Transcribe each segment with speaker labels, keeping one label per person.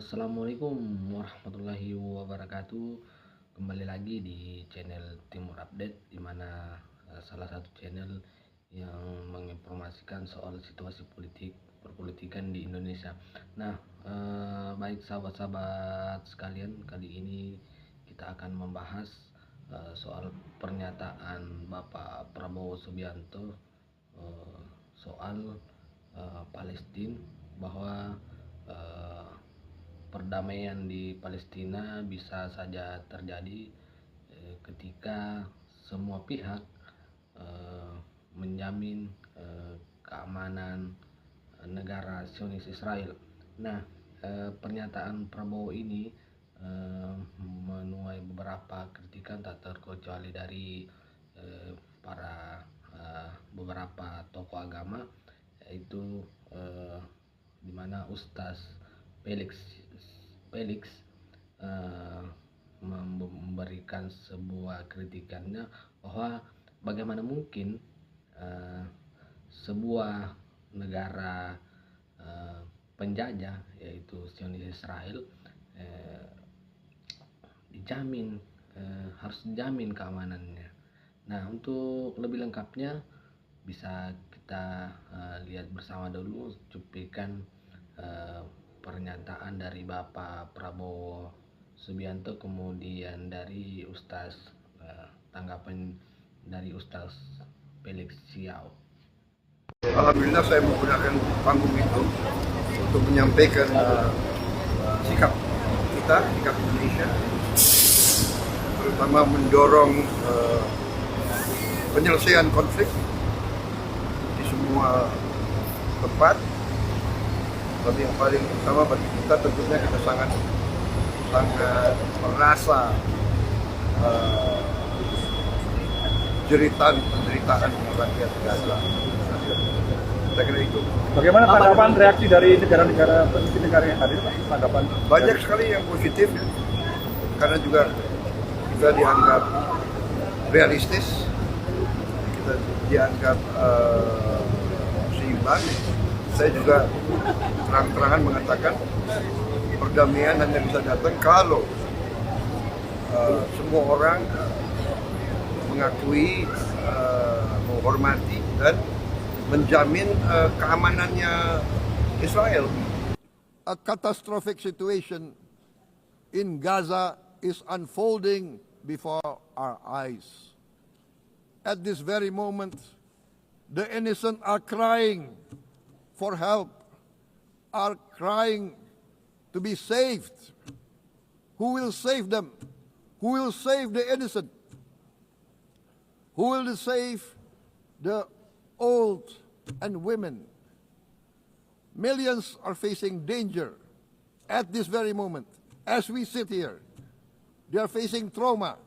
Speaker 1: Assalamualaikum warahmatullahi wabarakatuh. Kembali lagi di channel Timur Update, di mana salah satu channel yang menginformasikan soal situasi politik perpolitikan di Indonesia. Nah, baik sahabat-sahabat sekalian, kali ini kita akan membahas soal pernyataan Bapak Prabowo Subianto soal Palestina, bahwa perdamaian di Palestina bisa saja terjadi ketika semua pihak menjamin keamanan negara Zionis Israel. Nah, pernyataan Prabowo ini menuai beberapa kritikan, tak terkecuali dari para beberapa tokoh agama, yaitu di mana Ustaz Felix memberikan sebuah kritikannya, bahwa bagaimana mungkin sebuah negara penjajah, yaitu Zionis Israel, harus dijamin keamanannya. Nah, untuk lebih lengkapnya bisa kita lihat bersama dulu cuplikan pernyataan dari Bapak Prabowo Subianto, kemudian dari tanggapan dari Ustaz Felix Siau.
Speaker 2: Alhamdulillah saya menggunakan panggung itu untuk menyampaikan sikap Indonesia, terutama mendorong penyelesaian konflik di semua tempat. Tapi yang paling utama bagi kita tentunya kita sangat merasa penderitaan rakyat Gaza. Saya kira itu.
Speaker 3: Bagaimana tanggapan reaksi dari negara-negara yang hadir? Tanggapan
Speaker 2: banyak sekali yang positif, ya. Karena juga kita dianggap realistis, kita dianggap seimbang. Saya juga terang-terangan mengatakan perdamaian hanya bisa datang kalau semua orang mengakui, menghormati dan menjamin keamanannya Israel. A catastrophic situation in Gaza is unfolding before our eyes. At this very moment, the innocent are crying for help, are crying to be saved. Who will save them? Who will save the innocent? Who will save the old and women? Millions are facing danger at this very moment. As we sit here, they are facing trauma.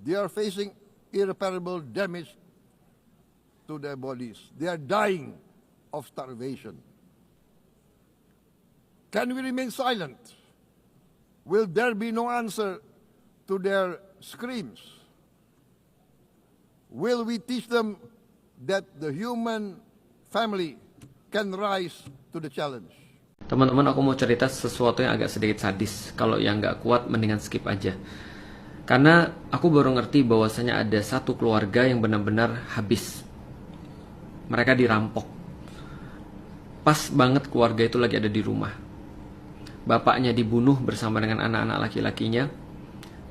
Speaker 2: They are facing irreparable damage to their bodies. They are dying of starvation. Can we remain silent? Will there be no answer to their screams? Will we teach them that the human family can rise to the challenge?
Speaker 4: Teman-teman, aku mau cerita sesuatu yang agak sedikit sadis. Kalau yang nggak kuat, mendingan skip aja. Karena aku baru ngerti bahwasanya ada satu keluarga yang benar-benar habis. Mereka dirampok. Pas banget keluarga itu lagi ada di rumah. Bapaknya dibunuh bersama dengan anak-anak laki-lakinya.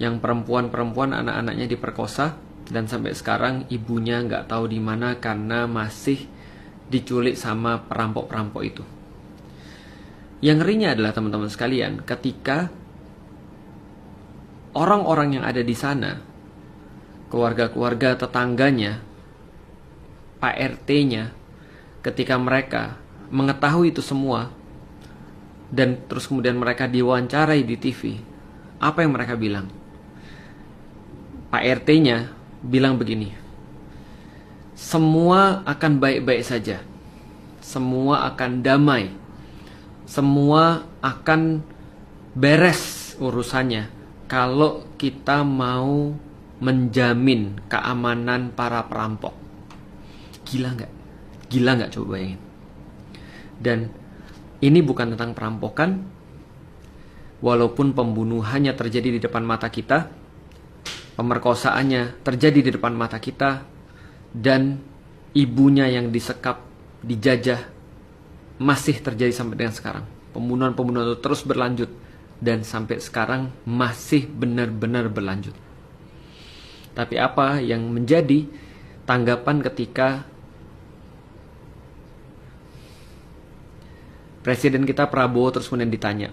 Speaker 4: Yang perempuan-perempuan, anak-anaknya diperkosa. Dan sampai sekarang ibunya nggak tahu di mana karena masih diculik sama perampok-perampok itu. Yang ngerinya adalah teman-teman sekalian, ketika orang-orang yang ada di sana, keluarga-keluarga tetangganya, Pak RT-nya, ketika mereka mengetahui itu semua dan terus kemudian mereka diwawancarai di TV, apa yang mereka bilang? Pak RT-nya bilang begini, semua akan baik-baik saja, semua akan damai, semua akan beres urusannya kalau kita mau menjamin keamanan para perampok. Gila nggak? Gila nggak, coba bayangin. Dan ini bukan tentang perampokan, walaupun pembunuhannya terjadi di depan mata kita, pemerkosaannya terjadi di depan mata kita, dan ibunya yang disekap, dijajah, masih terjadi sampai dengan sekarang. Pembunuhan-pembunuhan itu terus berlanjut, dan sampai sekarang masih benar-benar berlanjut. Tapi apa yang menjadi tanggapan ketika Presiden kita Prabowo terus kemudian ditanya,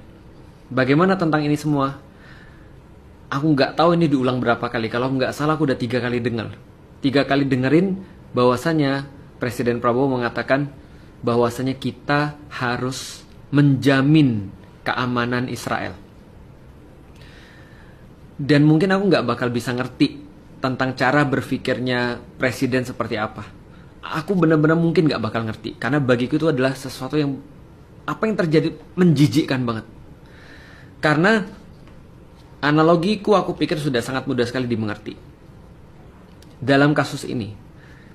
Speaker 4: bagaimana tentang ini semua? Aku nggak tahu ini diulang berapa kali. Kalau nggak salah aku udah 3 kali dengar. 3 kali dengerin bahwasanya Presiden Prabowo mengatakan bahwasanya kita harus menjamin keamanan Israel. Dan mungkin aku nggak bakal bisa ngerti tentang cara berpikirnya presiden seperti apa. Aku benar-benar mungkin nggak bakal ngerti. Karena bagiku itu adalah sesuatu yang, apa yang terjadi menjijikkan banget. Karena analogiku aku pikir sudah sangat mudah sekali dimengerti. Dalam kasus ini,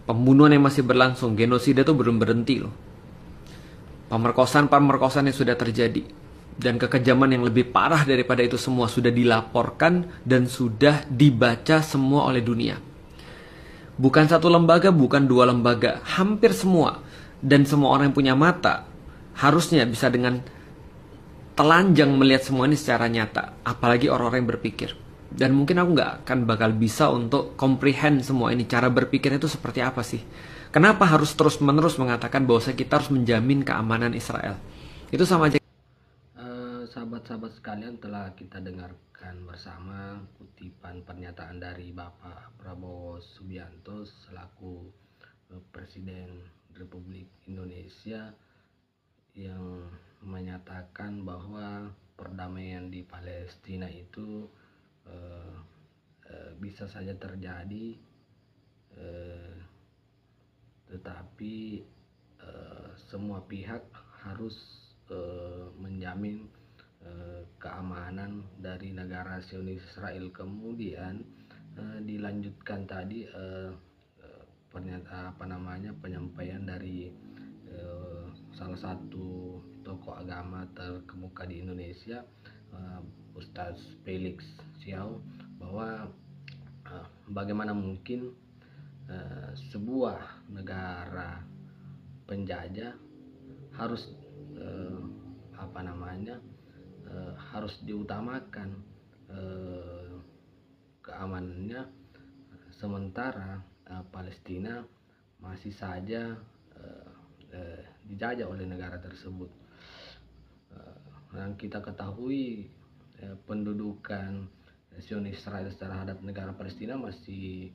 Speaker 4: pembunuhan yang masih berlangsung, genosida itu belum berhenti loh. Pemerkosaan yang sudah terjadi, dan kekejaman yang lebih parah daripada itu semua sudah dilaporkan dan sudah dibaca semua oleh dunia. Bukan satu lembaga, bukan 2 lembaga, hampir semua. Dan semua orang yang punya mata harusnya bisa dengan telanjang melihat semua ini secara nyata, apalagi orang-orang yang berpikir. Dan mungkin aku nggak akan bakal bisa untuk comprehend semua ini, cara berpikirnya itu seperti apa sih. Kenapa harus terus-menerus mengatakan bahwa kita harus menjamin keamanan Israel? Itu sama aja.
Speaker 1: Sahabat-sahabat sekalian, telah kita dengarkan bersama kutipan pernyataan dari Bapak Prabowo Subianto selaku Presiden Republik Indonesia, yang menyatakan bahwa perdamaian di Palestina itu bisa saja terjadi, tetapi semua pihak harus menjamin keamanan dari negara Zionis Israel. Kemudian dilanjutkan tadi penyampaian dari salah satu tokoh agama terkemuka di Indonesia, Ustadz Felix Xiao, bahwa bagaimana mungkin sebuah negara penjajah harus harus diutamakan keamanannya, sementara Palestina masih saja dijajah oleh negara tersebut. Dan kita ketahui pendudukan Zionis Israel terhadap negara Palestina masih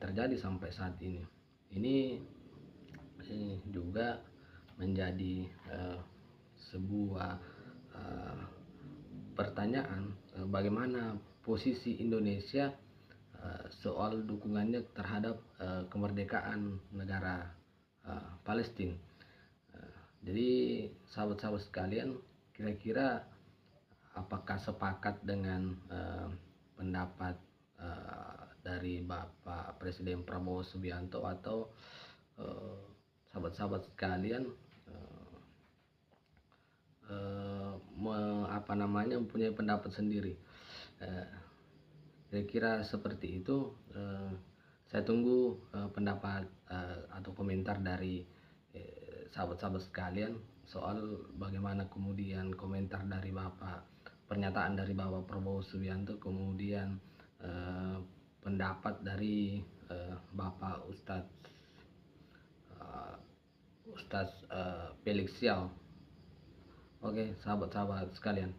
Speaker 1: terjadi sampai saat ini. Ini juga menjadi sebuah pertanyaan, bagaimana posisi Indonesia soal dukungannya terhadap kemerdekaan negara Palestina. Jadi sahabat-sahabat sekalian, kira-kira apakah sepakat dengan pendapat dari Bapak Presiden Prabowo Subianto, atau sahabat-sahabat sekalian mempunyai pendapat sendiri? Kira-kira seperti itu. Saya tunggu pendapat atau komentar dari sahabat-sahabat sekalian soal bagaimana kemudian komentar dari pernyataan dari Bapak Prabowo Subianto, kemudian pendapat dari Bapak Ustadz Felix Xiao. Oke, sahabat-sahabat sekalian.